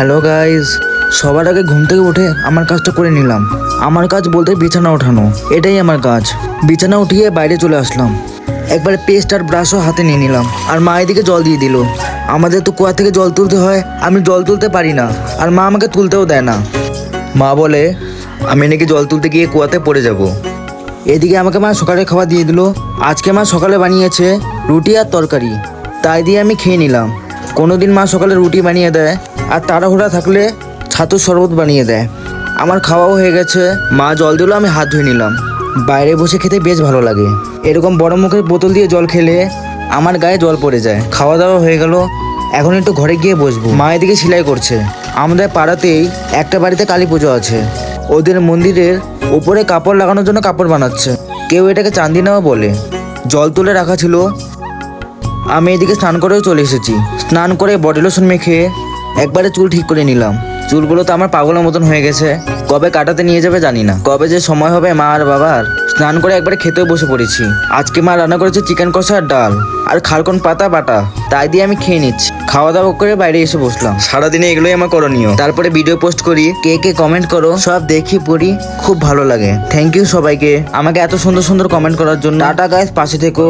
Hello guys, সবার আগে ঘুম থেকে উঠে আমার কাজটা করে নিলাম। আমার কাজ বলতে বিছানা ওঠানো, এটাই আমার কাজ। বিছানা উঠিয়ে বাইরে চলে আসলাম। একবার পেস্ট আর ব্রাশও হাতে নিয়ে নিলাম। আর মা এদিকে জল দিয়ে দিল। আমাদের তো কুয়া থেকে জল তুলতে হয়, আমি জল তুলতে পারি না, আর মা আমাকে তুলতেও দেয় না। মা বলে আমি নাকি জল তুলতে গিয়ে কুয়াতে পড়ে যাব। এদিকে আমাকে মা সকালে খাবার দিয়ে দিল। আজকে মা সকালে বানিয়েছে রুটি আর তরকারি, তাই দিয়ে আমি খেয়ে নিলাম। কোনোদিন মা সকালে রুটি বানিয়ে দেয়, আর তাড়াহুড়া থাকলে ছাতুর শরবত বানিয়ে দেয়। আমার খাওয়াও হয়ে গেছে, মা জল দিল, আমি হাত ধুয়ে নিলাম। বাইরে বসে খেতে বেশ ভালো লাগে। এরকম বড় মুখের বোতল দিয়ে জল খেলে আমার গায়ে জল পড়ে যায়। খাওয়া দাওয়া হয়ে গেল, এখন একটু ঘরে গিয়ে বসবো। মা এদিকে সেলাই করছে। আমাদের পাড়াতেই একটা বাড়িতে কালী পুজো আছে। ওদের মন্দিরের উপরে কাপড় লাগানোর জন্য কাপড় বানাচ্ছে। কেউ এটাকে চান্দিনাও বলে। জল তুলে রাখা ছিল। আমি এদিকে স্নান করেও চলে এসেছি। স্নান করে বডি লোশন মেখে একবারে চুল ঠিক করে নিলাম। চুলগুলো তো আমার পাগলের মতন হয়ে গেছে। কবে কাটাতে নিয়ে যাবে জানি না, কবে যে সময় হবে মা আর বাবার। স্নান করে একবারে খেতেও বসে পড়েছি। আজকে মা রান্না করেছে চিকেন কষা আর ডাল আর খারকন পাতা বাটা, তাই দিয়ে আমি খেয়ে নিচ্ছি। খাওয়া দাওয়া করে বাইরে এসে বসলাম। সারাদিনে এগুলোই আমার করণীয়। তারপরে ভিডিও পোস্ট করি, কে কে কমেন্ট করো সব দেখি পড়ি, খুব ভালো লাগে। থ্যাংক ইউ সবাইকে আমাকে এত সুন্দর সুন্দর কমেন্ট করার জন্য। টাটা গাইস, পাশে থেকো।